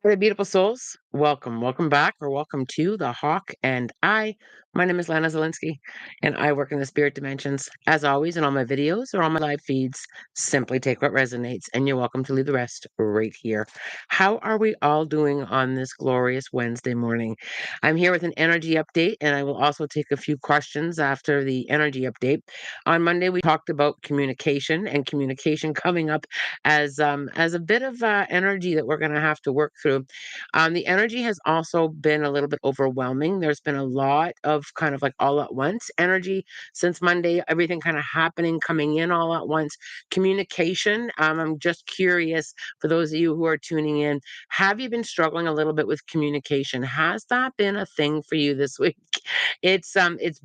Hey, beautiful souls. Welcome back, or welcome to the Hawk and I. My name is Lana Zelinsky, and I work in the spirit dimensions. As always, in all my videos or all my live feeds, simply take what resonates, and you're welcome to leave the rest right here. How are we all doing on this glorious Wednesday morning? I'm here with an energy update, and I will also take a few questions after the energy update. On Monday, we talked about communication and communication coming up as a bit of energy that we're going to have to work through. The energy has also been a little bit overwhelming. There's been a lot of kind of like all at once energy since Monday, everything kind of happening, coming in all at once. Communication. I'm just curious for those of you who are tuning in, have you been struggling a little bit with communication? Has that been a thing for you this week? It's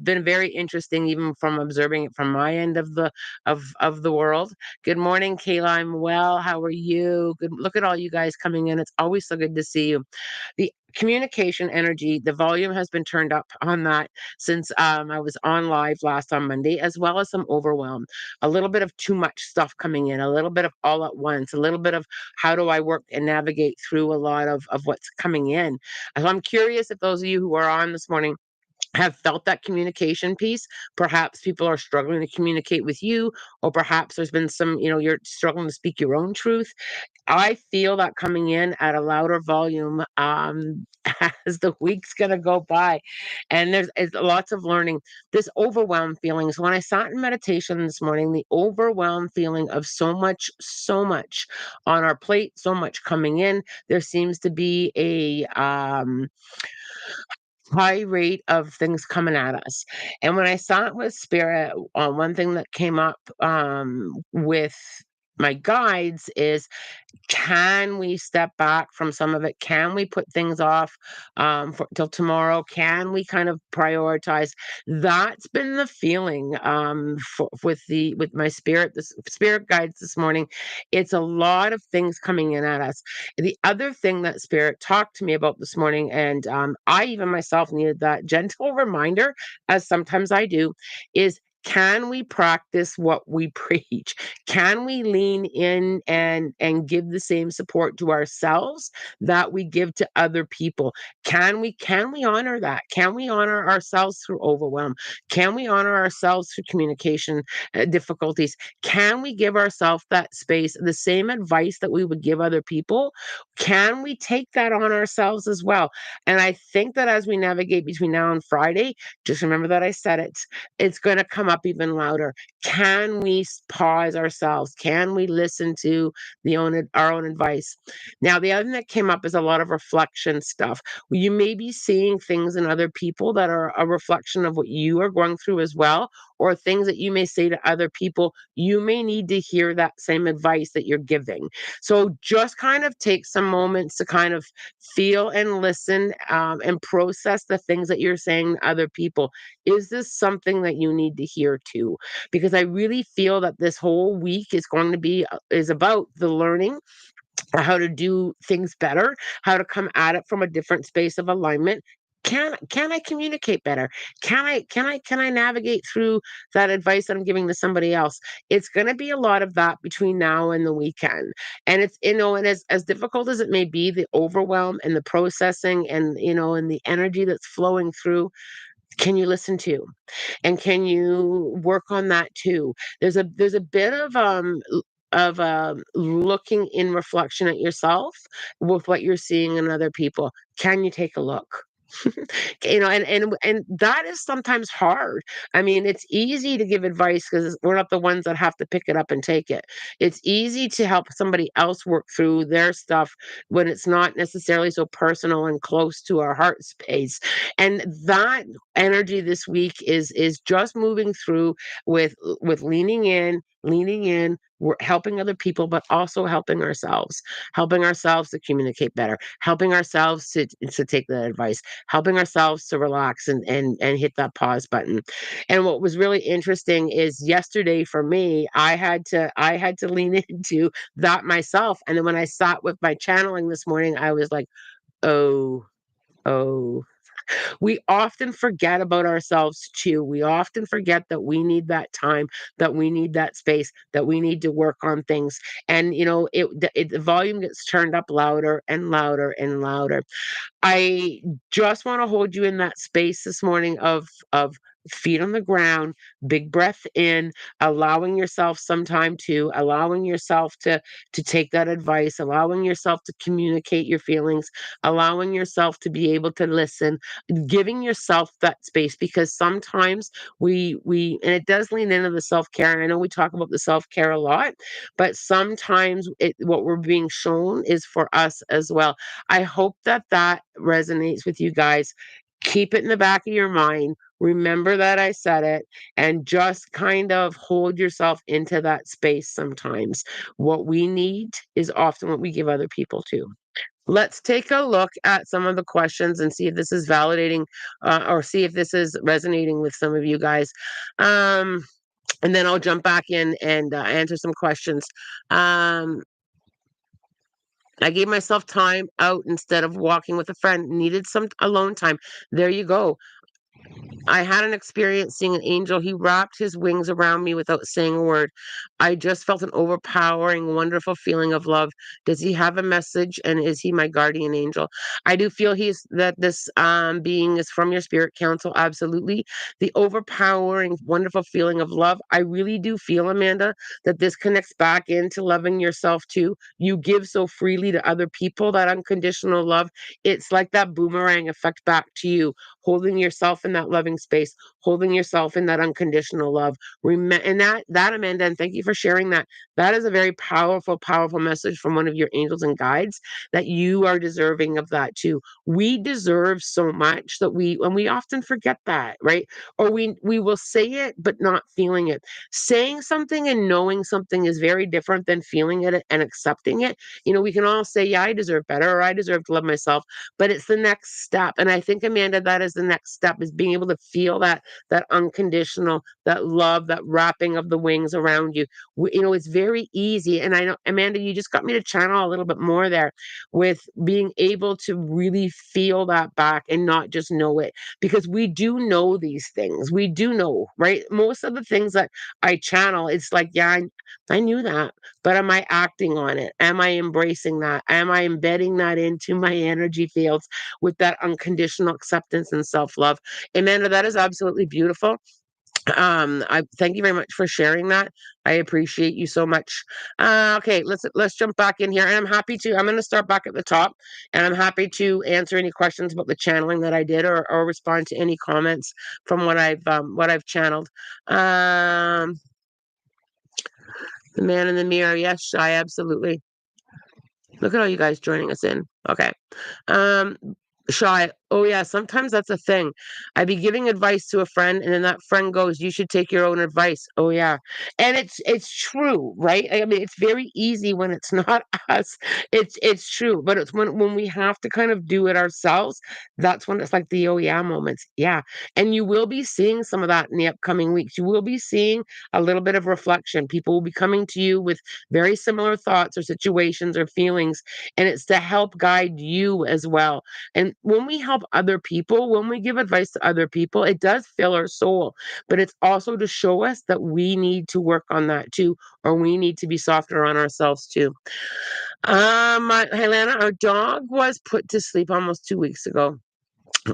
been very interesting, even from observing it from my end of the world. Good morning, Kayla. I'm well. How are you? Good. Look at all you guys coming in. It's always so good to see you. The communication energy, the volume has been turned up on that since I was on live last on Monday, as well as some overwhelm, a little bit of too much stuff coming in, a little bit of all at once, a little bit of how do I work and navigate through a lot of what's coming in. So I'm curious if those of you who are on this morning have felt that communication piece. Perhaps people are struggling to communicate with you, or perhaps there's been some, you're struggling to speak your own truth. I feel that coming in at a louder volume as the week's going to go by. And there's it's lots of learning. This overwhelmed feeling. So when I sat in meditation this morning, the overwhelmed feeling of so much on our plate, so much coming in, there seems to be a high rate of things coming at us. And when I saw it with spirit, one thing that came up with my guides is, can we step back from some of it? Can we put things off for till tomorrow? Can we kind of prioritize? That's been the feeling with my spirit, the spirit guides this morning. It's a lot of things coming in at us. The other thing that spirit talked to me about this morning, and I even myself needed that gentle reminder, as sometimes I do, is, can we practice what we preach? Can we lean in and give the same support to ourselves that we give to other people? Can we honor that? Can we honor ourselves through overwhelm? Can we honor ourselves through communication difficulties? Can we give ourselves that space, the same advice that we would give other people? Can we take that on ourselves as well? And I think that as we navigate between now and Friday, just remember that I said it. It's going to come up even louder. Can we pause ourselves? Can we listen to our own advice? Now, the other thing that came up is a lot of reflection stuff. You may be seeing things in other people that are a reflection of what you are going through as well, or things that you may say to other people. You may need to hear that same advice that you're giving. So just kind of take some moments to kind of feel and listen, and process the things that you're saying to other people. Is this something that you need to hear too? Because I really feel that this whole week is going to be is about the learning how to do things better, how to come at it from a different space of alignment. Can I communicate better? Can I navigate through that advice that I'm giving to somebody else? It's going to be a lot of that between now and the weekend. And it's, and as difficult as it may be, the overwhelm and the processing, and and the energy that's flowing through, can you listen to? And can you work on that too? There's a bit of looking in reflection at yourself with what you're seeing in other people. Can you take a look? And that is sometimes hard. I mean, it's easy to give advice because we're not the ones that have to pick it up and take it. It's easy to help somebody else work through their stuff when it's not necessarily so personal and close to our heart space. And that energy this week is just moving through with leaning in, we're helping other people, but also helping ourselves to communicate better, helping ourselves to take the advice, helping ourselves to relax and hit that pause button. And what was really interesting is, yesterday for me, I had to lean into that myself. And then when I sat with my channeling this morning, I was like, oh, oh. We often forget about ourselves too. We often forget that we need that time, that we need that space, that we need to work on things. And the volume gets turned up louder and louder and louder. I just want to hold you in that space this morning of feet on the ground, big breath in, allowing yourself some time to, allowing yourself to take that advice, allowing yourself to communicate your feelings, allowing yourself to be able to listen, giving yourself that space, because sometimes we and it does lean into the self-care. And I know we talk about the self-care a lot, but sometimes what we're being shown is for us as well. I hope that that resonates with you guys. Keep it in the back of your mind. Remember that I said it, and just kind of hold yourself into that space sometimes. What we need is often what we give other people too. Let's take a look at some of the questions and see if this is validating, or see if this is resonating with some of you guys. Um, and then I'll jump back in and answer some questions. Um, I gave myself time out instead of walking with a friend. Needed some alone time. There you go. I had an experience seeing an angel. He wrapped his wings around me without saying a word. I just felt an overpowering, wonderful feeling of love. Does he have a message, and is he my guardian angel? I do feel he's that this being is from your spirit council. Absolutely. The overpowering, wonderful feeling of love. I really do feel, Amanda, that this connects back into loving yourself too. You give so freely to other people, that unconditional love. It's like that boomerang effect back to you, holding yourself in that loving space, holding yourself in that unconditional love. And that Amanda, and thank you for sharing that. That is a very powerful, powerful message from one of your angels and guides, that you are deserving of that too. We deserve so much that we often forget that, right? Or we will say it but not feeling it. Saying something and knowing something is very different than feeling it and accepting it. We can all say, yeah, I deserve better, or I deserve to love myself, but it's the next step. And I think, Amanda, that is the next step, is being able to feel that unconditional, that love, that wrapping of the wings around you. It's very easy. And I know, Amanda, you just got me to channel a little bit more there, with being able to really feel that back and not just know it, because we do know these things. We do know, right? Most of the things that I channel, it's like, yeah, I knew that, but am I acting on it? Am I embracing that? Am I embedding that into my energy fields with that unconditional acceptance and self-love? Amanda, that is absolutely beautiful. I thank you very much for sharing that. I appreciate you so much. Okay, let's jump back in here, and I'm going to start back at the top, and I'm happy to answer any questions about the channeling that I did, or respond to any comments from what I've channeled. The man in the mirror, yes, Shy, absolutely. Look at all you guys joining us in. Okay. Um, Shy, oh yeah, sometimes that's a thing. I'd be giving advice to a friend, and then that friend goes, "You should take your own advice." Oh yeah, and it's true, right? I mean, it's very easy when it's not us. It's true, but it's when we have to kind of do it ourselves. That's when it's like the oh yeah moments. Yeah, and you will be seeing some of that in the upcoming weeks. You will be seeing a little bit of reflection. People will be coming to you with very similar thoughts or situations or feelings, and it's to help guide you as well. And when we help other people, when we give advice to other people, it does fill our soul, but it's also to show us that we need to work on that too, or we need to be softer on ourselves too. Helena, our dog was put to sleep almost 2 weeks ago.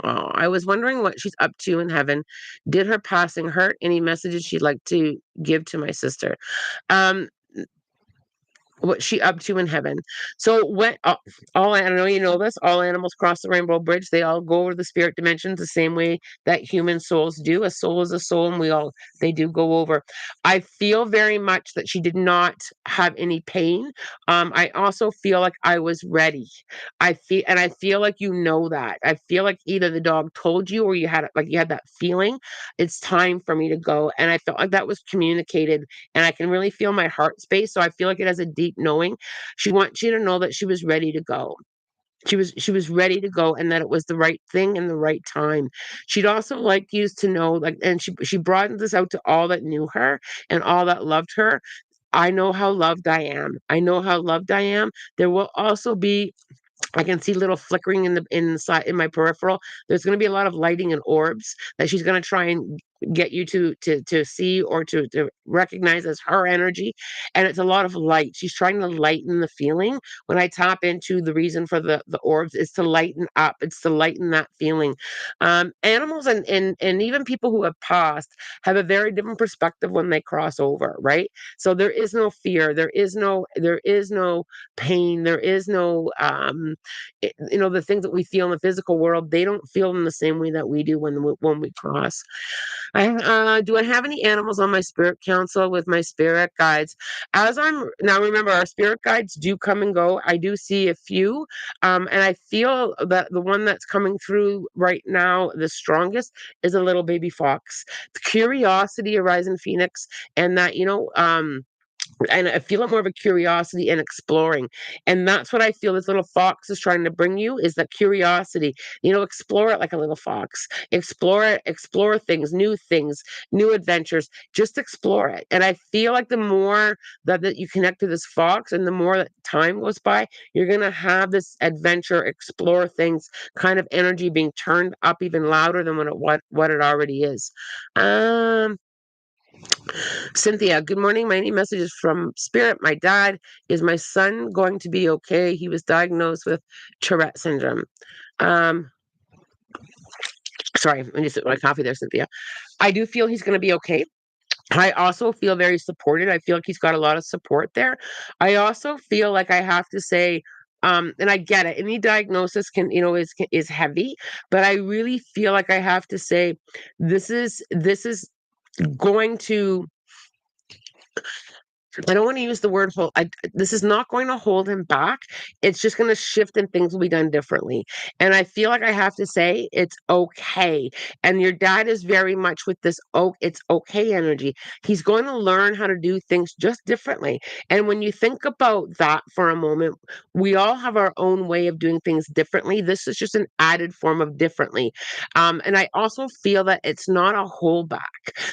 Oh, I was wondering what she's up to in heaven. Did her passing hurt? Any messages she'd like to give to my sister? Um, what she up to in heaven. So when I know you know this, all animals cross the rainbow bridge. They all go over the spirit dimensions the same way that human souls do. A soul is a soul, and they do go over. I feel very much that she did not have any pain. I also feel like I was ready. I feel like that. I feel like either the dog told you, or you had that feeling. It's time for me to go, and I felt like that was communicated, and I can really feel my heart space. So I feel like it has a deep knowing. She wants you to know that she was ready to go. She was ready to go, and that it was the right thing and the right time. She'd also like you to know, like, and she broadened this out to all that knew her and all that loved her. I know how loved I am. I know how loved I am. There will also be I can see little flickering in the inside in my peripheral. There's gonna be a lot of lighting and orbs that she's gonna try and get you to see or to recognize as her energy, and it's a lot of light. She's trying to lighten the feeling. When I tap into the reason for the orbs, is to lighten up. It's to lighten that feeling. Animals and even people who have passed have a very different perspective when they cross over, right? So there is no fear. There is no pain. There is no the things that we feel in the physical world, they don't feel in the same way that we do when we cross. Do I have any animals on my spirit council with my spirit guides? As I'm now, remember, our spirit guides do come and go. I do see a few, and I feel that the one that's coming through right now, the strongest, is a little baby fox. The curiosity arising phoenix, and that and I feel it more of a curiosity and exploring. And that's what I feel this little fox is trying to bring you is that curiosity. Explore it like a little fox. Explore it, explore things, new adventures. Just explore it. And I feel like the more that you connect to this fox and the more that time goes by, you're gonna have this adventure, explore things kind of energy being turned up even louder than what it already is. Um Cynthia, good morning. My message is from Spirit. My dad, is my son going to be okay? He was diagnosed with Tourette syndrome. Um, Sorry, I need to sip my coffee there, Cynthia. I do feel he's going to be okay. I also feel very supported. I feel like he's got a lot of support there. I also feel like I have to say, and I get it. Any diagnosis is heavy, but I really feel like I have to say, this is going to I don't want to use the word hold. This is not going to hold him back. It's just going to shift and things will be done differently. And I feel like I have to say it's okay. And your dad is very much with this it's okay energy. He's going to learn how to do things just differently. And when you think about that for a moment, we all have our own way of doing things differently. This is just an added form of differently. And I also feel that it's not a holdback.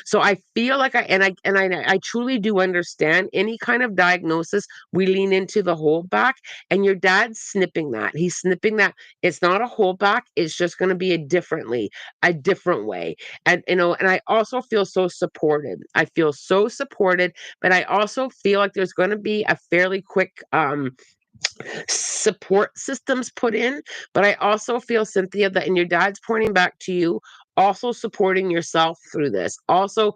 So I feel like I truly do understand any kind of diagnosis, we lean into the holdback, and your dad's snipping that. He's snipping that it's not a holdback, it's just going to be a different way. And I also feel so supported. I feel so supported, but I also feel like there's going to be a fairly quick support systems put in. But I also feel, Cynthia, that and your dad's pointing back to you, also supporting yourself through this. Also,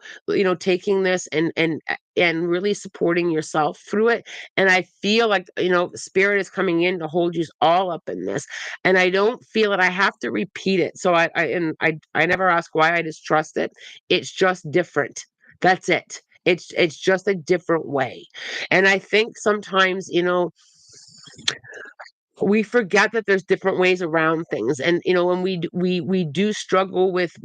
taking this and really supporting yourself through it. And I feel like, spirit is coming in to hold you all up in this. And I don't feel that I have to repeat it. So I never ask why, I just trust it. It's just different. That's it. It's just a different way. And I think sometimes, we forget that there's different ways around things, and when we do struggle with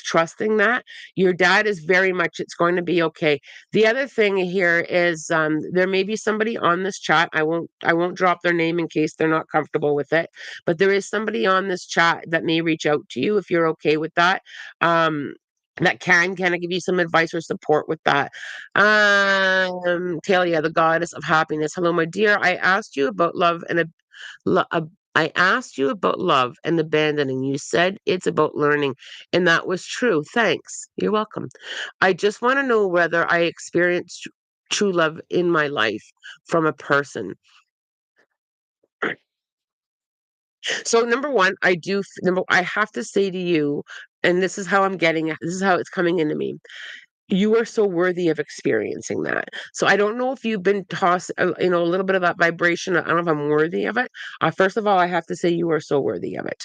trusting that your dad is very much, it's going to be okay. The other thing here is, there may be somebody on this chat. I won't drop their name in case they're not comfortable with it, but there is somebody on this chat that may reach out to you if you're okay with that. That can kind of give you some advice or support with that. Talia, the goddess of happiness. Hello, my dear. Lo I asked you about love and abandoning. You said it's about learning, and that was true. Thanks. You're welcome. I just want to know whether I experienced true love in my life from a person. So number one, I have to say to you, and this is how I'm getting it. This is how it's coming into me. You are so worthy of experiencing that. So I don't know if you've been tossed, a little bit of that vibration. I don't know if I'm worthy of it. First of all, I have to say you are so worthy of it.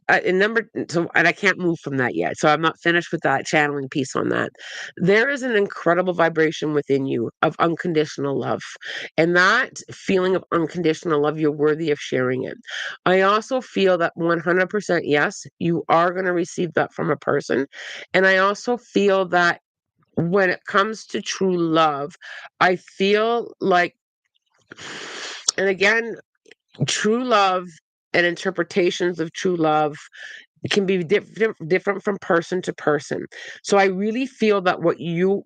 And I can't move from that yet. So I'm not finished with that channeling piece on that. There is an incredible vibration within you of unconditional love. And that feeling of unconditional love, you're worthy of sharing it. I also feel that 100% yes, you are going to receive that from a person. And I also feel that when it comes to true love, I feel like, and again, true love and interpretations of true love, it can be different from person to person. So I really feel that what you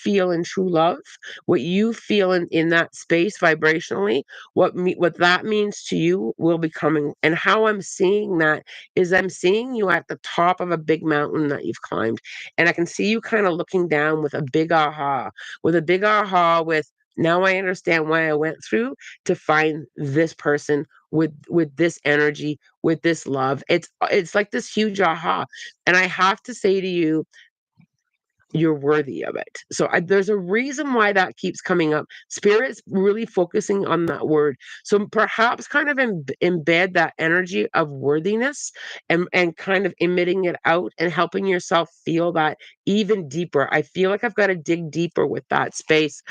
feel in true love, what you feel in that space vibrationally, what that means to you will be coming. And how I'm seeing that is I'm seeing you at the top of a big mountain that you've climbed. And I can see you kind of looking down with a big aha with now I understand why I went through to find this person with this energy, with this love. It's like this huge aha. And I have to say to you, you're worthy of it. So there's a reason why that keeps coming up. Spirit's really focusing on that word. So perhaps kind of embed that energy of worthiness and kind of emitting it out and helping yourself feel that even deeper. I feel like I've got to dig deeper with that space.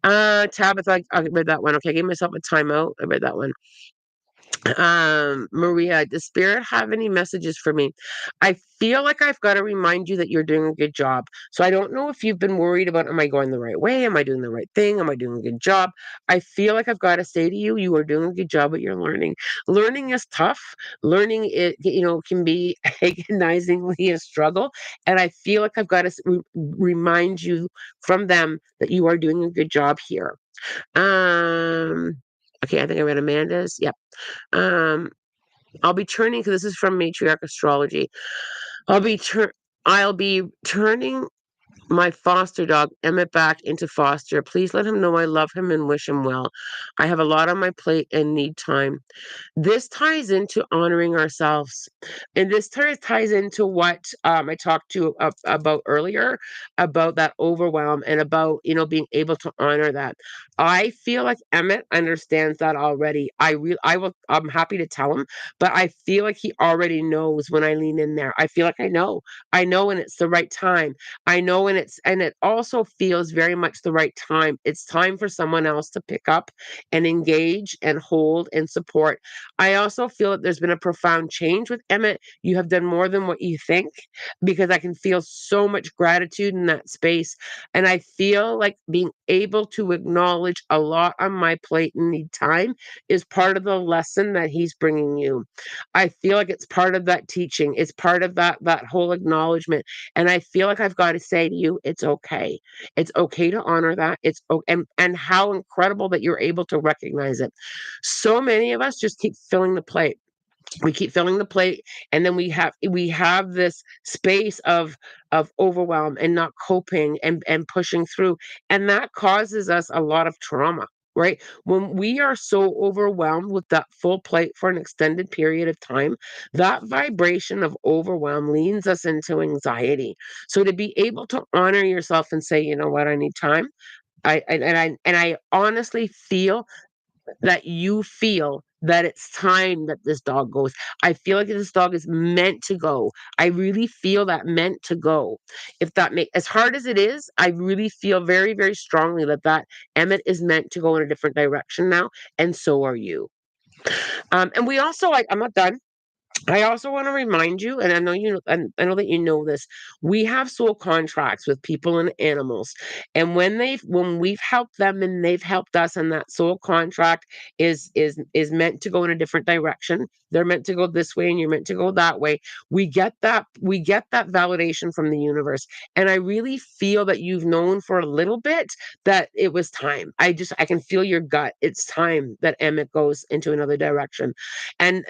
Tabitha, I read that one. Okay, I gave myself a timeout. I read that one. Maria, does spirit have any messages for me? I feel like I've got to remind you that you're doing a good job. So I don't know if you've been worried about, am I going the right way? Am I doing the right thing? Am I doing a good job? I feel like I've got to say to you, you are doing a good job at your learning. Learning is tough. Learning can be agonizingly a struggle. And I feel like I've got to remind you from them that you are doing a good job here. Okay, I think I read Amanda's. Yep. Um, I'll be turning, because this is from Matriarch Astrology. I'll be tur- I'll be turning my foster dog Emmett back into foster. Please let him know I love him and wish him well. I have a lot on my plate and need time. This ties into honoring ourselves. And this ties into what I talked to about earlier about that overwhelm and about, being able to honor that. I feel like Emmett understands that already. I'm happy to tell him, but I feel like he already knows when I lean in there. I feel like I know. I know when it's the right time. I know when and it also feels very much the right time. It's time for someone else to pick up and engage and hold and support. I also feel that there's been a profound change with Emmett. You have done more than what you think because I can feel so much gratitude in that space. And I feel like being able to acknowledge a lot on my plate and need time is part of the lesson that he's bringing you. I feel like it's part of that teaching. It's part of that whole acknowledgement. And I feel like I've got to say to you, it's okay. It's okay to honor that. And how incredible that you're able to recognize it. So many of us just keep filling the plate. We keep filling the plate, and then we have this space of overwhelm and not coping and pushing through, and that causes us a lot of trauma. Right? When we are so overwhelmed with that full plate for an extended period of time, that vibration of overwhelm leans us into anxiety. So to be able to honor yourself and say, you know what, I need time. I honestly feel that you feel that it's time that this dog goes. I feel like this dog is meant to go. I really feel that meant to go. If that make as hard as it is, I really feel very, very strongly that Emmett is meant to go in a different direction now, and so are you. And we also like I'm not done. I also want to remind you, and I know and I know that you know this. We have soul contracts with people and animals, and when we've helped them and they've helped us, and that soul contract is meant to go in a different direction. They're meant to go this way, and you're meant to go that way. We get that validation from the universe, and I really feel that you've known for a little bit that it was time. I can feel your gut. It's time that Emmett goes into another direction, and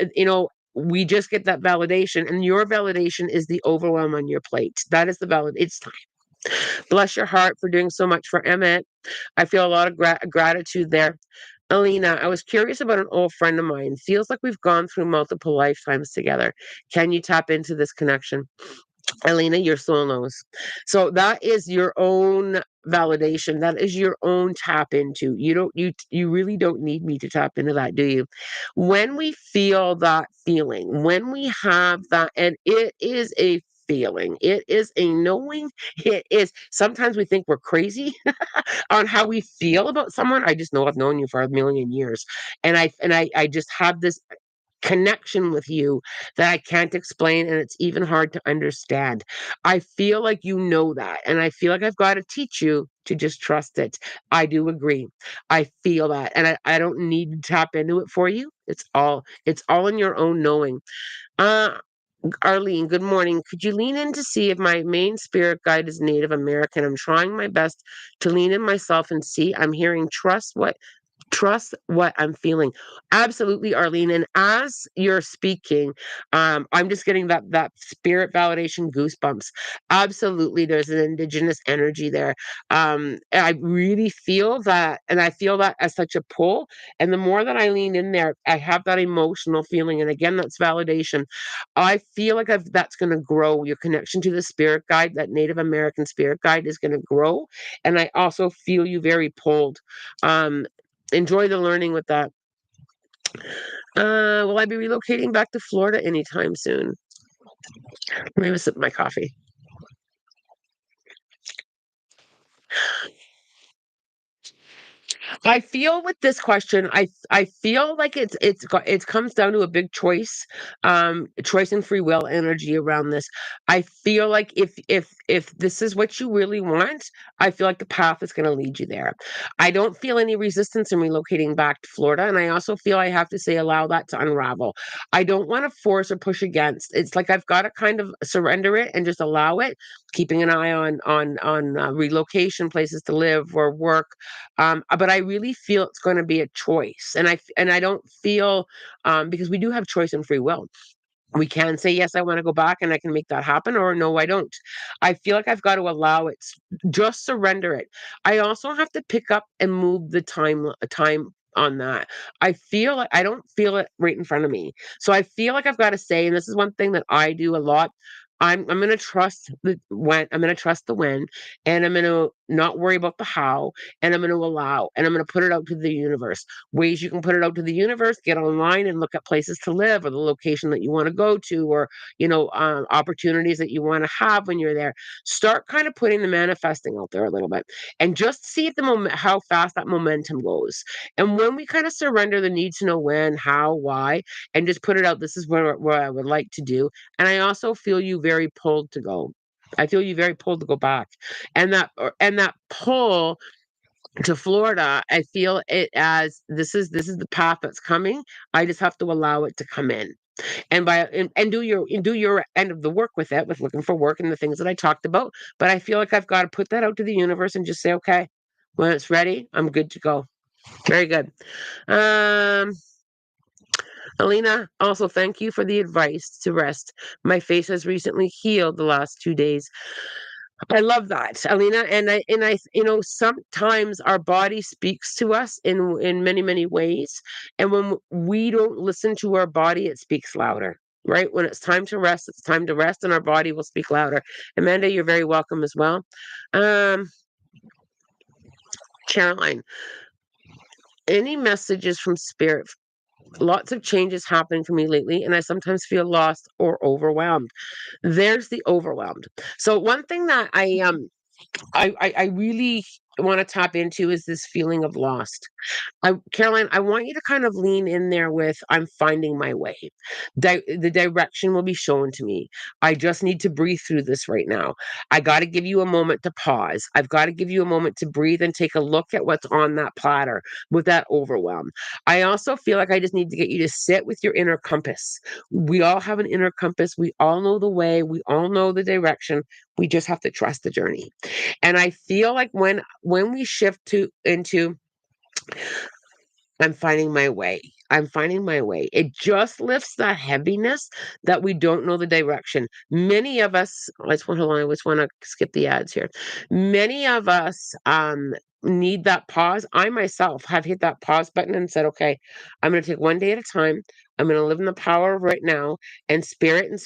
we just get that validation, and your validation is the overwhelm on your plate. That is the it's time. Bless your heart for doing so much for Emmett. I feel a lot of gratitude there. Alina, I was curious about an old friend of mine. Feels like we've gone through multiple lifetimes together. Can you tap into this connection? Alina, your soul knows. So that is your own validation. That is your own tap into. You really don't need me to tap into that, do you? When we feel that feeling, when we have that, and it is a feeling, it is a knowing, it is sometimes we think we're crazy on how we feel about someone. I just know I've known you for a million years. And I just have this. connection with you that I can't explain, and it's even hard to understand. I feel like you know that, and I feel like I've got to teach you to just trust it. I do agree. I feel that, and I don't need to tap into it for you. It's all in your own knowing. Uh Arlene, good morning. Could you lean in to see if my main spirit guide is Native American? I'm trying my best to lean in myself and see. I'm hearing trust what I'm feeling. Absolutely, Arlene. And as you're speaking, I'm just getting that spirit validation goosebumps. Absolutely, there's an indigenous energy there. And I really feel that, and I feel that as such a pull. And the more that I lean in there, I have that emotional feeling. And again, that's validation. I feel like that's going to grow. Your connection to the spirit guide, that Native American spirit guide, is going to grow. And I also feel you very pulled. Um, Enjoy the learning with that. Will I be relocating back to Florida anytime soon? Let me have a sip of my coffee. I feel with this question, I feel like it comes down to a big choice and free will energy around this. I feel like if this is what you really want, I feel like the path is going to lead you there. I don't feel any resistance in relocating back to Florida, and I also feel I have to say allow that to unravel. I don't want to force or push against. It's like I've got to kind of surrender it and just allow it, keeping an eye on relocation, places to live or work, but I really feel it's going to be a choice, and I don't feel because we do have choice and free will. We can say yes, I want to go back, and I can make that happen, or no, I don't. I feel like I've got to allow it, just surrender it. I also have to pick up and move the time on that. I feel like I don't feel it right in front of me, so I feel like I've got to say, and this is one thing that I do a lot. I'm gonna trust the when. I'm gonna trust the when, and I'm gonna not worry about the how, and I'm gonna allow, and I'm gonna put it out to the universe. Ways you can put it out to the universe: get online and look at places to live, or the location that you want to go to, or opportunities that you want to have when you're there. Start kind of putting the manifesting out there a little bit, and just see at the moment how fast that momentum goes. And when we kind of surrender the need to know when, how, why, and just put it out, this is where I would like to do, and I also feel you very pulled to go. I feel you very pulled to go back. And that pull to Florida, I feel it as this is the path that's coming. I just have to allow it to come in. And do your end of the work with it, with looking for work and the things that I talked about. But I feel like I've got to put that out to the universe and just say, okay, when it's ready, I'm good to go. Very good. Um Alina, also thank you for the advice to rest. My face has recently healed the last 2 days. I love that, Alina, sometimes our body speaks to us in many many ways, and when we don't listen to our body, it speaks louder. Right when it's time to rest, it's time to rest, and our body will speak louder. Amanda, you're very welcome as well. Um, Caroline, any messages from spirit? Lots of changes happening for me lately, and I sometimes feel lost or overwhelmed. There's the overwhelmed. So one thing that I really want to tap into is this feeling of lost. Caroline, I want you to kind of lean in there with I'm finding my way. The direction will be shown to me. I just need to breathe through this right now. I got to give you a moment to pause. I've got to give you a moment to breathe and take a look at what's on that platter with that overwhelm. I also feel like I just need to get you to sit with your inner compass. We all have an inner compass. We all know the way. We all know the direction. We just have to trust the journey. And I feel like when we shift to into I'm finding my way. I'm finding my way. It just lifts that heaviness that we don't know the direction. Many of us, hold on, I just want to skip the ads here. Many of us need that pause. I myself have hit that pause button and said, okay, I'm going to take one day at a time. I'm going to live in the power of right now, and spirit and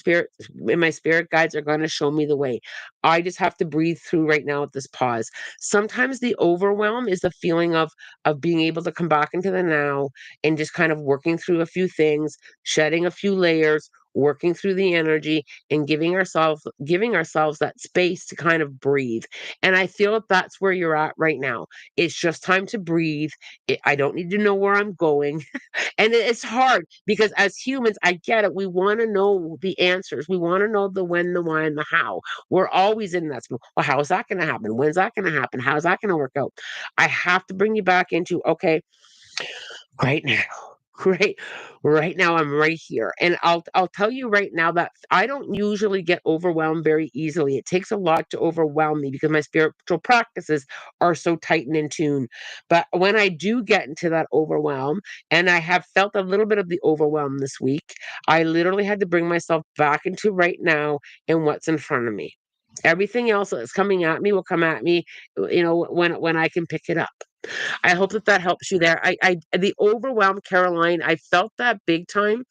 my spirit guides are going to show me the way. I just have to breathe through right now at this pause. Sometimes the overwhelm is the feeling of being able to come back into the now and just kind of working through a few things, shedding a few layers, working through the energy, and giving ourselves that space to kind of breathe. And I feel that that's where you're at right now. It's just time to breathe. I don't need to know where I'm going. And it's hard because as humans, I get it. We want to know the answers. We want to know the when, the why, and the how. We're always in that. Well, how is that going to happen? When's that going to happen? How's that going to work out? I have to bring you back into, okay, right now. Right, right now I'm right here, and I'll tell you right now that I don't usually get overwhelmed very easily. It takes a lot to overwhelm me because my spiritual practices are so tight and in tune. But when I do get into that overwhelm, and I have felt a little bit of the overwhelm this week, I literally had to bring myself back into right now and what's in front of me. Everything else that's coming at me will come at me, when I can pick it up. I hope that that helps you there. The overwhelm, Caroline, I felt that big time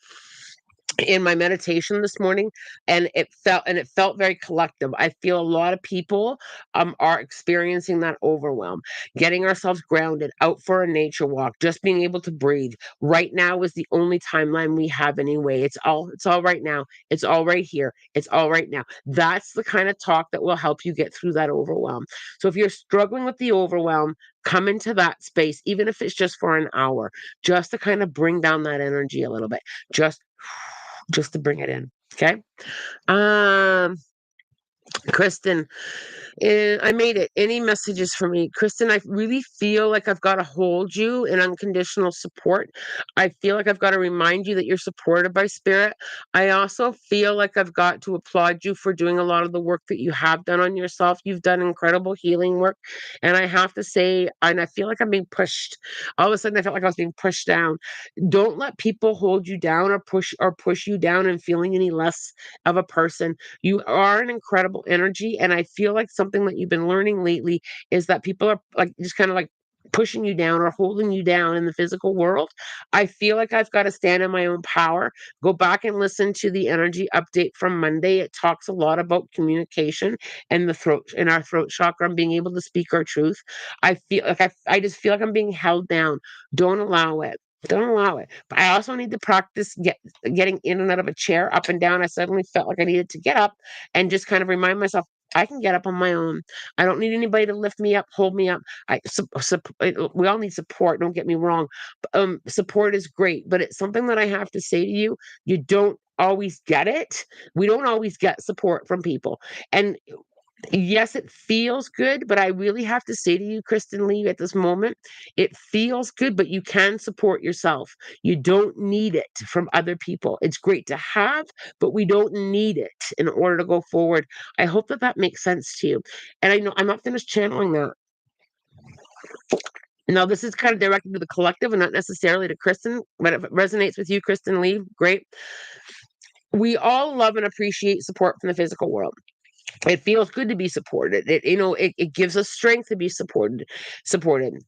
in my meditation this morning, and it felt very collective. I feel a lot of people are experiencing that overwhelm. Getting ourselves grounded, out for a nature walk, just being able to breathe right now is the only timeline we have anyway. It's all right now. It's all right here. It's all right now. That's the kind of talk that will help you get through that overwhelm. So if you're struggling with the overwhelm, come into that space, even if it's just for an hour, just to kind of bring down that energy a little bit. Just to bring it in. Okay. Um, Kristen, I made it. Any messages for me? Kristen, I really feel like I've got to hold you in unconditional support. I feel like I've got to remind you that you're supported by spirit. I also feel like I've got to applaud you for doing a lot of the work that you have done on yourself. You've done incredible healing work. And I have to say, and I feel like I'm being pushed. All of a sudden I felt like I was being pushed down. Don't let people hold you down or push you down and feeling any less of a person. You are an incredible energy, and I feel like something that you've been learning lately is that people are like just kind of like pushing you down or holding you down in the physical world. I feel like I've got to stand in my own power. Go back and listen to the energy update from Monday. It talks a lot about communication and the throat in our throat chakra and being able to speak our truth. I feel like I just feel like I'm being held down. Don't allow it. Don't allow it. But I also need to practice getting in and out of a chair, up and down. I suddenly felt like I needed to get up and just kind of remind myself I can get up on my own. I don't need anybody to lift me up, hold me up. We all need support. Don't get me wrong. Support is great, but it's something that I have to say to you. You don't always get it. We don't always get support from people, and yes, it feels good, but I really have to say to you, Kristen Lee, at this moment, it feels good, but you can support yourself. You don't need it from other people. It's great to have, but we don't need it in order to go forward. I hope that that makes sense to you. And I know I'm not finished channeling that. Now, this is kind of directed to the collective and not necessarily to Kristen, but if it resonates with you, Kristen Lee, great. We all love and appreciate support from the physical world. It feels good to be supported. It gives us strength to be supported.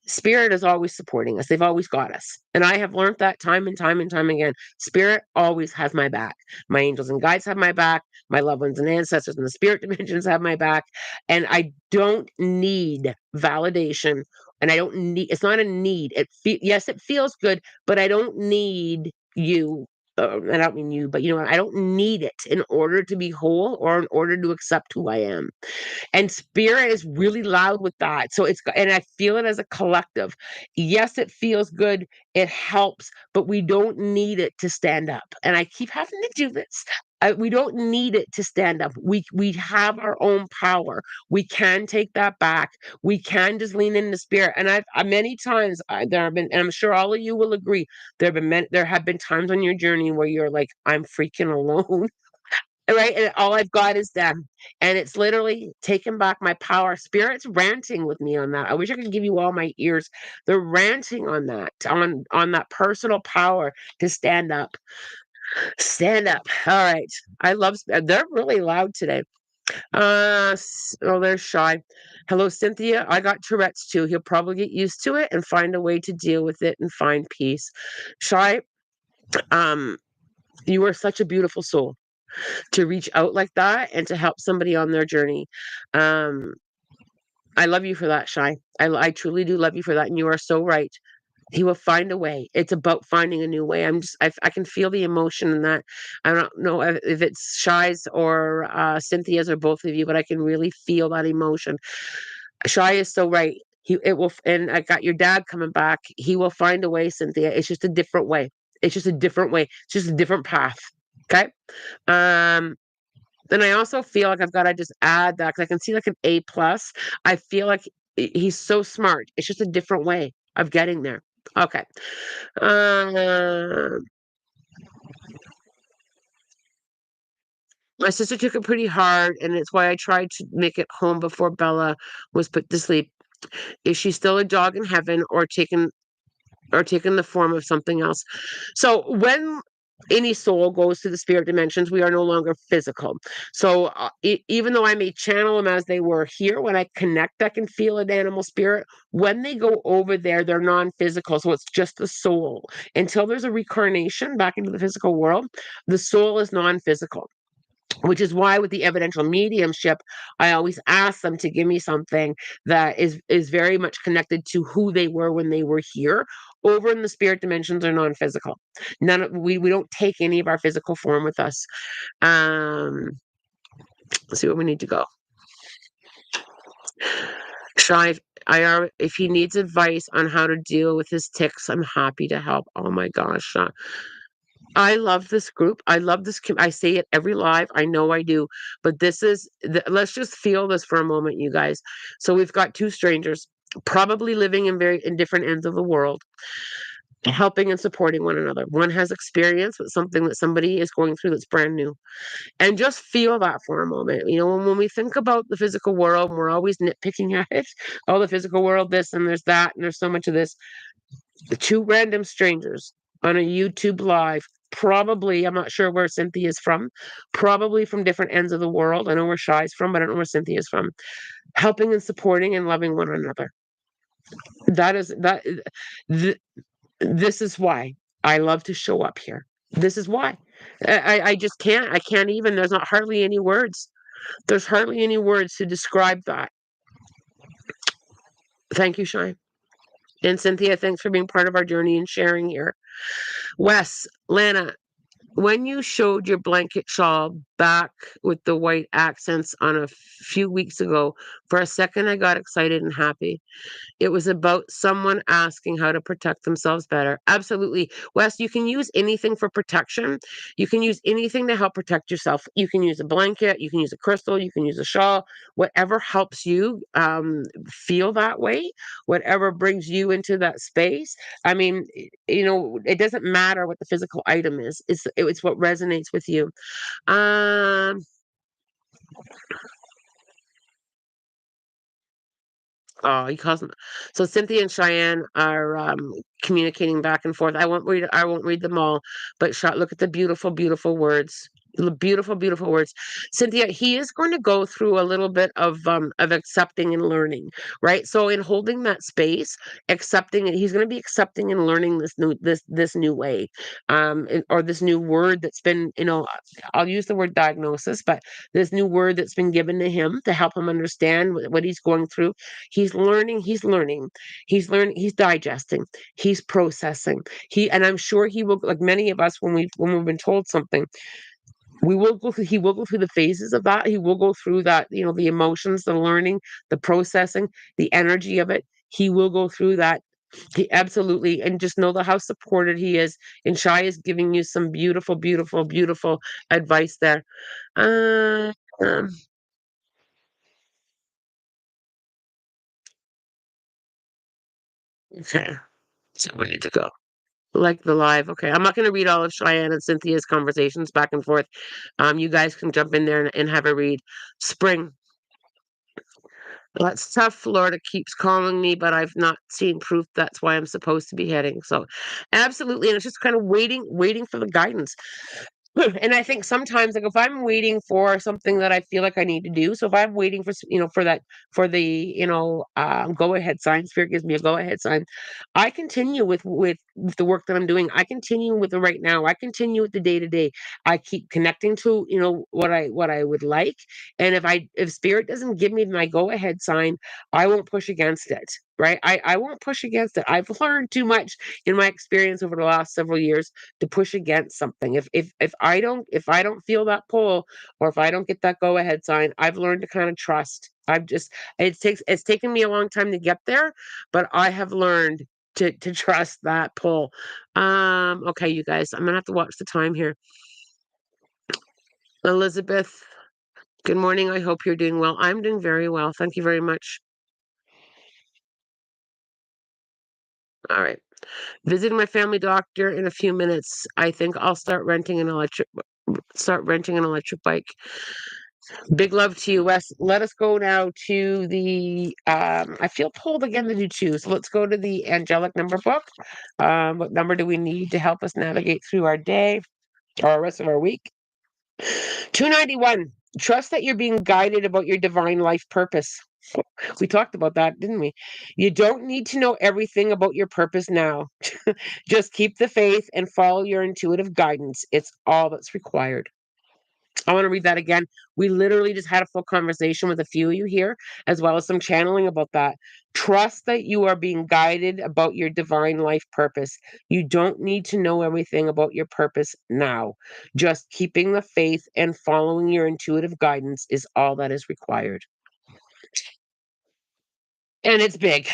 Spirit is always supporting us. They've always got us. And I have learned that time and time and time again. Spirit always has my back. My angels and guides have my back. My loved ones and ancestors in the spirit dimensions have my back. And I don't need validation. And I don't need, it's not a need. Yes, it feels good, but I don't need you. I don't mean you, but you know what? I don't need it in order to be whole or in order to accept who I am. And spirit is really loud with that. And I feel it as a collective. Yes, it feels good. It helps, but we don't need it to stand up. And I keep having to do this. We don't need it to stand up. We have our own power. We can take that back. We can just lean into spirit. And many times there have been, and I'm sure all of you will agree, there have been times on your journey where you're like, I'm freaking alone. Right, and all I've got is them, and it's literally taking back my power. Spirit's ranting with me on that. I wish I could give you all my ears. They're ranting on that, on that personal power to stand up. Stand up. All right. They're really loud today. They're shy. Hello, Cynthia. I got Tourette's too. He'll probably get used to it and find a way to deal with it and find peace. Shy, um, you are such a beautiful soul to reach out like that and to help somebody on their journey. Um, I love you for that, Shy. I truly do love you for that. And you are so right. He will find a way. It's about finding a new way. I can feel the emotion in that. I don't know if it's Shy's or Cynthia's or both of you, but I can really feel that emotion. Shy is so right. And I got your dad coming back. He will find a way, Cynthia. It's just a different way. It's just a different way. It's just a different path. Okay. Um, then I also feel like I've got to just add that because I can see like an A plus. I feel like he's so smart. It's just a different way of getting there. Okay. Uh, my sister took it pretty hard, and it's why I tried to make it home before Bella was put to sleep. Is she still a dog in heaven or taken the form of something else? So when any soul goes to the spirit dimensions, we are no longer physical. So even though I may channel them as they were here, when I connect, I can feel an animal spirit. When they go over there, they're non-physical. So it's just the soul. Until there's a reincarnation back into the physical world, the soul is non-physical, which is why with the evidential mediumship, I always ask them to give me something that is very much connected to who they were when they were here. Over in the spirit dimensions are non-physical. We don't take any of our physical form with us. Let's see where we need to go. Shy, if he needs advice on how to deal with his ticks, I'm happy to help. Oh my gosh, I love this group. I love this. I say it every live. I know I do. But let's just feel this for a moment, you guys. So we've got two strangers, probably living in different ends of the world, helping and supporting one another. One has experience with something that somebody is going through that's brand new. And just feel that for a moment. When we think about the physical world, we're always nitpicking at it. Oh, the physical world, this and there's that, and there's so much of this. The two random strangers on a YouTube live, probably, I'm not sure where Cynthia's from, probably from different ends of the world. I know where Shy's from, but I don't know where Cynthia's from. Helping and supporting and loving one another. That is that. Th- this is why I love to show up here. This is why. I just can't. I can't even. There's not hardly any words. There's hardly any words to describe that. Thank you, Shy. And Cynthia, thanks for being part of our journey and sharing here. Wes, Lana, when you showed your blanket shawl back with the white accents on a few weeks ago, for a second I got excited and happy. It was about someone asking how to protect themselves better. Absolutely. Wes, you can use anything for protection. You can use anything to help protect yourself. You can use a blanket, you can use a crystal, you can use a shawl, whatever helps you feel that way, whatever brings you into that space. I mean, it doesn't matter what the physical item is, it's what resonates with you. Um, Oh, he calls them. So Cynthia and Cheyenne are communicating back and forth. I won't read them all, but look at the beautiful, beautiful words. The beautiful, beautiful words. Cynthia, he is going to go through a little bit of accepting and learning, right? So in holding that space, accepting it, he's going to be accepting and learning this new way, or this new word that's been, I'll use the word diagnosis, but this new word that's been given to him to help him understand what he's going through. He's digesting, he's processing. And I'm sure he will, like many of us, when we've been told something, he will go through the phases of that. He will go through that, the emotions, the learning, the processing, the energy of it. He will go through that. He absolutely, and just know that how supported he is. And Shai is giving you some beautiful, beautiful, beautiful advice there. Uh, um, okay, so we need to go. Like the live. Okay. I'm not going to read all of Cheyenne and Cynthia's conversations back and forth. You guys can jump in there and have a read. Spring. That's tough. Florida keeps calling me, but I've not seen proof that's why I'm supposed to be heading. So, absolutely. And it's just kind of waiting for the guidance. And I think sometimes, like if I'm waiting for something that I feel like I need to do, so if I'm waiting for that, for the go ahead sign, spirit gives me a go ahead sign, I continue with the work that I'm doing. I continue with the right now. I continue with the day to day. I keep connecting to what I would like, and if spirit doesn't give me my go ahead sign, I won't push against it. right? I won't push against it. I've learned too much in my experience over the last several years to push against something. If I don't feel that pull, or if I don't get that go ahead sign, I've learned to kind of trust. It's taken me a long time to get there, but I have learned to trust that pull. Okay, you guys, I'm gonna have to watch the time here. Elizabeth, good morning. I hope you're doing well. I'm doing very well. Thank you very much. All right. Visiting my family doctor in a few minutes. I think I'll start renting an electric bike. Big love to you, Wes. Let us go now to the I feel pulled again to do two. So let's go to the angelic number book. What number do we need to help us navigate through our day or our rest of our week? 291. Trust that you're being guided about your divine life purpose. We talked about that, didn't we? You don't need to know everything about your purpose now. Just keep the faith and follow your intuitive guidance. It's all that's required. I want to read that again. We literally just had a full conversation with a few of you here, as well as some channeling about that. Trust that you are being guided about your divine life purpose. You don't need to know everything about your purpose now. Just keeping the faith and following your intuitive guidance is all that is required. And it's big.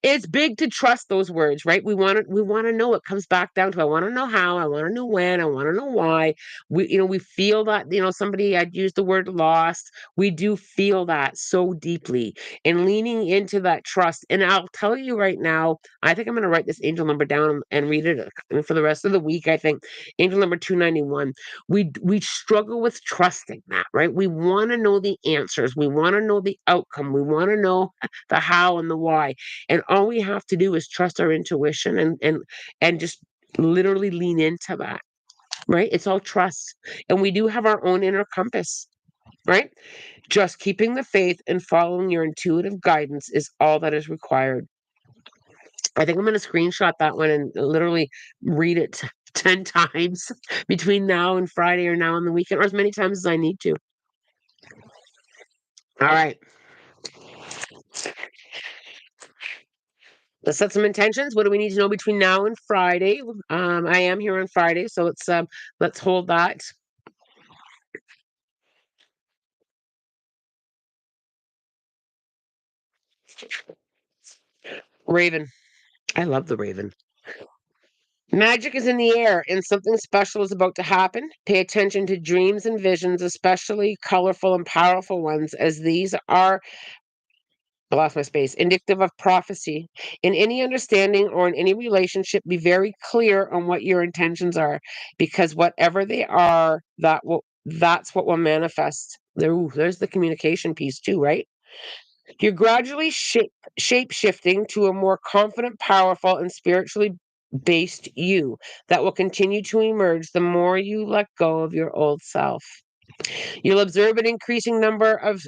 It's big to trust those words, right? We wanna know. It comes back down to, I wanna know how, I wanna know when, I wanna know why. We feel that, somebody had used the word lost. We do feel that so deeply, and leaning into that trust. And I'll tell you right now, I think I'm gonna write this angel number down and read it for the rest of the week. I think angel number 291. We struggle with trusting that, right? We wanna know the answers. We wanna know the outcome. We wanna know the how and the why. And all we have to do is trust our intuition and just literally lean into that, right? It's all trust. And we do have our own inner compass, right? Just keeping the faith and following your intuitive guidance is all that is required. I think I'm going to screenshot that one and literally read it 10 times between now and Friday, or now on the weekend, or as many times as I need to. All right. Let's set some intentions. What do we need to know between now and Friday? I am here on Friday, so let's hold that. Raven. I love the Raven. Magic is in the air and something special is about to happen. Pay attention to dreams and visions, especially colorful and powerful ones, as these are, I lost my space, indicative of prophecy. In any understanding or in any relationship, be very clear on what your intentions are, because whatever they are, that's what will manifest. There's the communication piece too, right? You're gradually shape shifting to a more confident, powerful, and spiritually based you that will continue to emerge the more you let go of your old self. You'll observe an increasing number of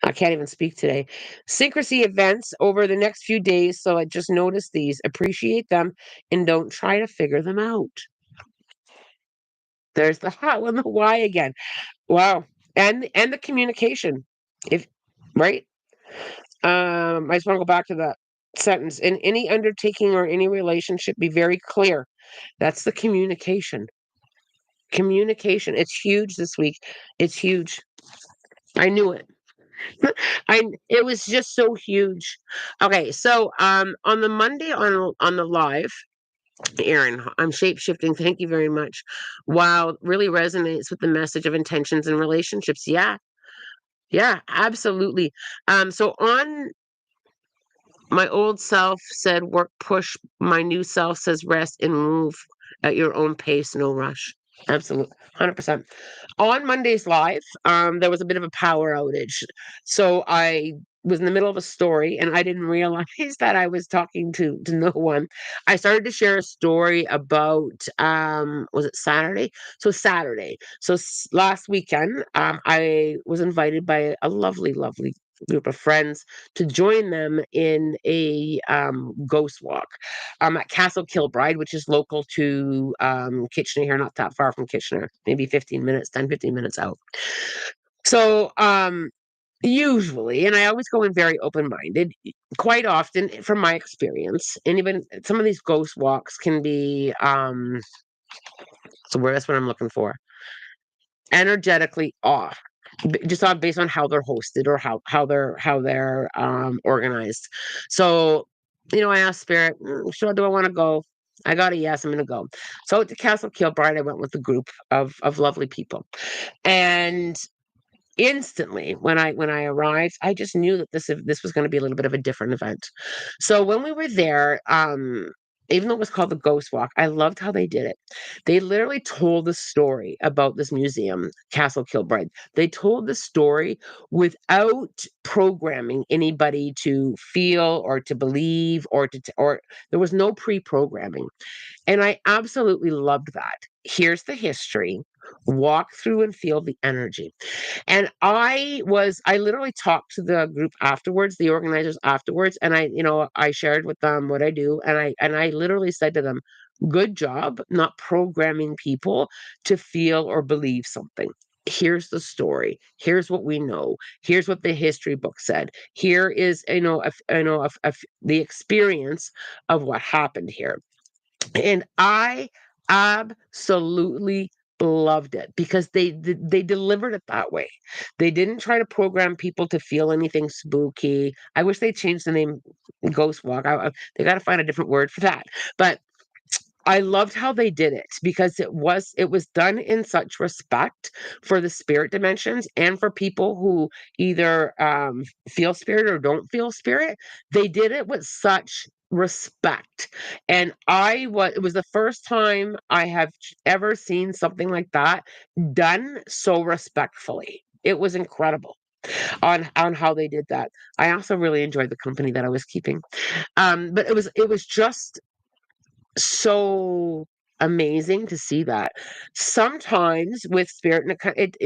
I can't even speak today. Syncrasy events over the next few days. So I just notice these, appreciate them, and don't try to figure them out. There's the how and the why again. Wow. And the communication. If right? I just want to go back to that sentence. In any undertaking or any relationship, be very clear. That's the communication. Communication. It's huge this week. It's huge. I knew it. It was just so huge. Okay, so on the Monday on the live, Aaron, I'm shape shifting. Thank you very much. Wow, really resonates with the message of intentions and relationships. Yeah, yeah, absolutely. So on my old self said work, push. My new self says rest and move at your own pace, no rush. Absolutely, 100%. On Monday's live, there was a bit of a power outage. So I was in the middle of a story and I didn't realize that I was talking to no one. I started to share a story about was it Saturday? So Saturday. So last weekend, I was invited by a lovely, lovely group of friends to join them in a ghost walk at Castle Kilbride, which is local to Kitchener here, not that far from Kitchener, maybe 15 minutes, 10, 15 minutes out. So Usually, and I always go in very open-minded. Quite often, from my experience, and even some of these ghost walks can be, so where that's what I'm looking for, energetically off, just on based on how they're hosted or how they're organized. So, I asked Spirit, "So do I want to go?" I got a yes. I'm going to go. So to Castle Kilbride, I went with a group of lovely people, and instantly when I arrived, I just knew that this was going to be a little bit of a different event. So when we were there, even though it was called the Ghost Walk, I loved how they did it. They literally told the story about this museum, Castle Kilbride. They told the story without programming anybody to feel or to believe or there was no pre-programming. And I absolutely loved that. Here's the history. Walk through and feel the energy. And I literally talked to the group afterwards, the organizers afterwards, and I shared with them what I do, and I literally said to them, "Good job not programming people to feel or believe something. Here's the story. Here's what we know. Here's what the history book said. Here is, the experience of what happened here." And I absolutely loved it because they delivered it that way. They didn't try to program people to feel anything spooky. I wish they changed the name Ghost Walk. They got to find a different word for that. But I loved how they did it because it was done in such respect for the spirit dimensions and for people who either feel spirit or don't feel spirit. They did it with such respect, and it was the first time I have ever seen something like that done so respectfully. It was incredible on how they did that. I also really enjoyed the company that I was keeping, but it was just so amazing to see that. Sometimes with spirit and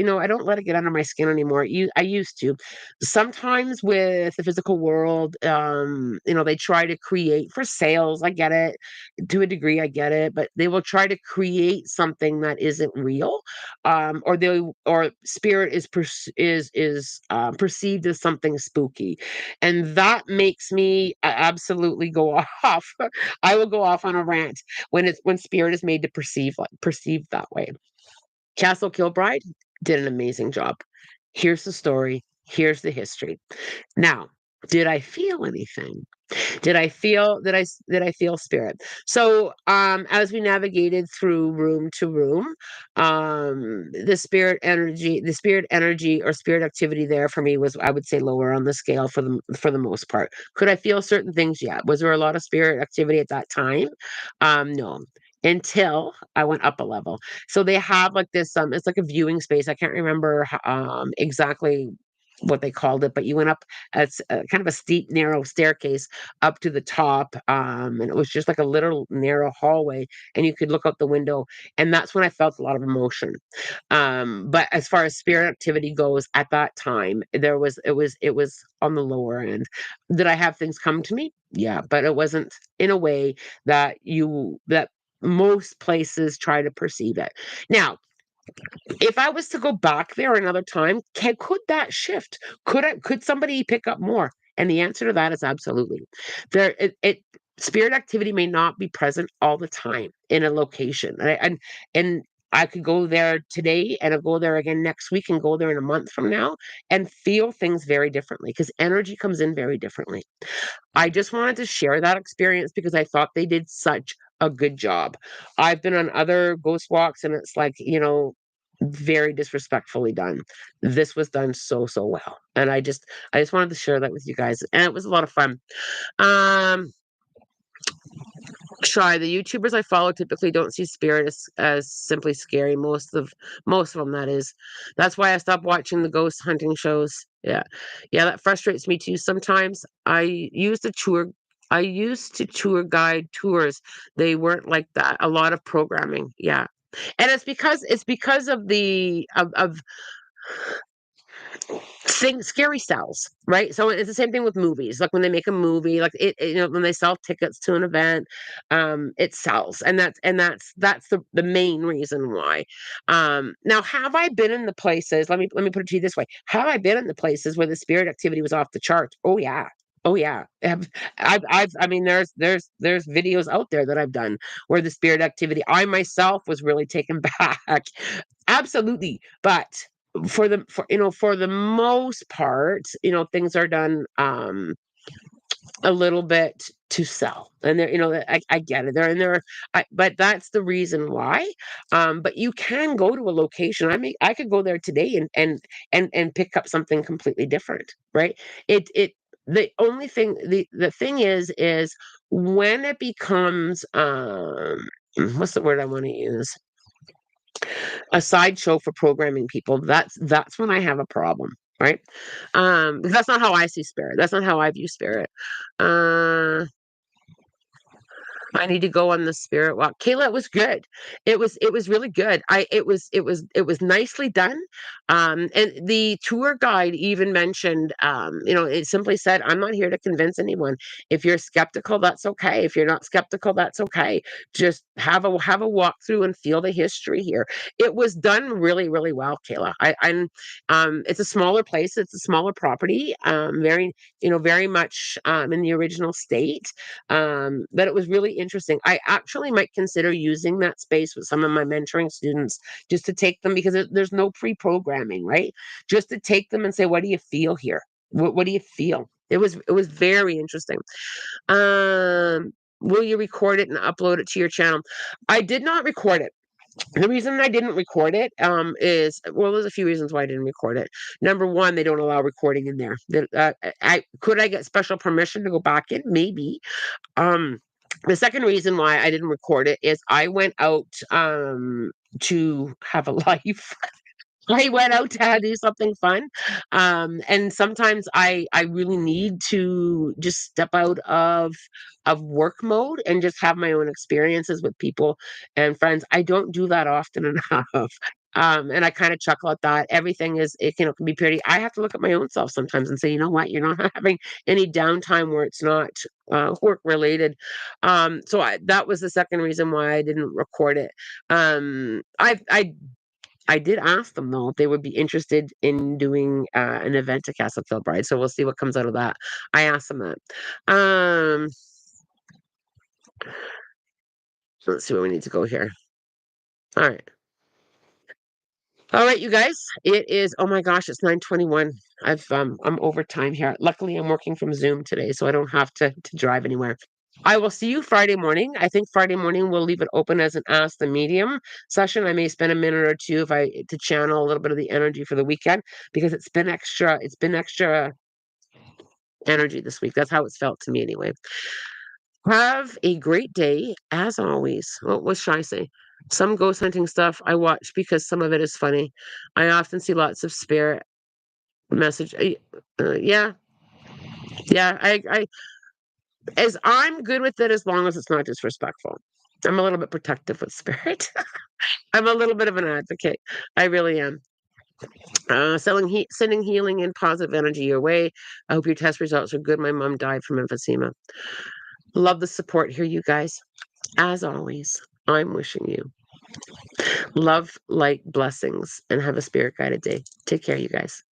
I don't let it get under my skin anymore. I used to. Sometimes with the physical world, they try to create for sales. I get it. To a degree, I get it, but they will try to create something that isn't real. Or spirit is perceived as something spooky. And that makes me absolutely go off. I will go off on a rant when spirit is made to perceive that way. Castle Kilbride did an amazing job. Here's the story. Here's the history. Now, did I feel anything? Did I feel spirit? So, as we navigated through room to room, the spirit energy or spirit activity there for me was, I would say, lower on the scale for the most part. Could I feel certain things? Yeah. Was there a lot of spirit activity at that time? No. Until I went up a level. So they have like this, it's like a viewing space. I can't remember exactly what they called it, but you went up as kind of a steep, narrow staircase up to the top, and it was just like a little narrow hallway, and you could look out the window, and that's when I felt a lot of emotion. But as far as spirit activity goes, at that time, it was on the lower end. Did I have things come to me? Yeah, but it wasn't in a way that most places try to perceive it. Now, if I was to go back there another time, could that shift? Could somebody pick up more? And the answer to that is absolutely. There it spirit activity may not be present all the time in a location. And I could go there today and I'll go there again next week and go there in a month from now and feel things very differently because energy comes in very differently. I just wanted to share that experience because I thought they did such a good job. I've been on other ghost walks and it's like, very disrespectfully done. This was done so, so well. And I just wanted to share that with you guys. And it was a lot of fun. Um Shy, the YouTubers I follow typically don't see spirit as simply scary. Most of them, that is. That's why I stopped watching the ghost hunting shows. Yeah. Yeah, that frustrates me too sometimes. I used to tour guide tours. They weren't like that. A lot of programming. Yeah. And it's because of scary sells, right? So it's the same thing with movies. Like when they make a movie, like when they sell tickets to an event, it sells, and that's the main reason why. Now, have I been in the places? Let me put it to you this way: have I been in the places where the spirit activity was off the charts? Oh yeah. Oh yeah, I mean, there's videos out there that I've done where the spirit activity, I myself was really taken back. Absolutely, but for the most part, things are done a little bit to sell, and I get it. But that's the reason why. But you can go to a location. I could go there today and pick up something completely different, right? It the only thing the thing is when it becomes what's the word I want to use, a sideshow for programming people, that's when I have a problem, right? Because that's not how I see spirit. That's not how I view spirit. Uh I need to go on the spirit walk. Kayla, it was good. It was really good. It was nicely done. And the tour guide even mentioned, it simply said, I'm not here to convince anyone. If you're skeptical, that's okay. If you're not skeptical, that's okay. Just have a walk through and feel the history here. It was done really, really well, Kayla. It's a smaller place, it's a smaller property, very much in the original state. But it was really interesting. I actually might consider using that space with some of my mentoring students, just to take them, because there's no pre-programming, right? Just to take them and say, what do you feel here? What do you feel? It was very interesting. Will you record it and upload it to your channel? I did not record it. The reason I didn't record it is, well, there's a few reasons why I didn't record it. Number one, they don't allow recording in there. I get special permission to go back in? Maybe. Um, the second reason why I didn't record it is I went out to have a life. I went out to do something fun. And sometimes I really need to just step out of work mode and just have my own experiences with people and friends. I don't do that often enough. And I kind of chuckle at that. Everything can be pretty. I have to look at my own self sometimes and say, you know what, you're not having any downtime where it's not work related. That was the second reason why I didn't record it. I did ask them though if they would be interested in doing an event at Castle Kilbride, so we'll see what comes out of that. I asked them that. So let's see where we need to go here. All right. All right, you guys. It is, oh my gosh, it's 9:21. I'm over time here. Luckily, I'm working from Zoom today, so I don't have to drive anywhere. I will see you Friday morning. I think Friday morning we'll leave it open as an Ask the Medium session. I may spend a minute or two if I to channel a little bit of the energy for the weekend, because it's been extra energy this week. That's how it's felt to me anyway. Have a great day, as always. What should I say? Some ghost hunting stuff I watch because some of it is funny. I often see lots of spirit message. Yeah, yeah. As I'm good with it as long as it's not disrespectful. I'm a little bit protective with spirit. I'm a little bit of an advocate. I really am. Sending healing and positive energy your way. I hope your test results are good. My mom died from emphysema. Love the support here, you guys. As always, I'm wishing you love, light, blessings, and have a spirit guided day. Take care, you guys.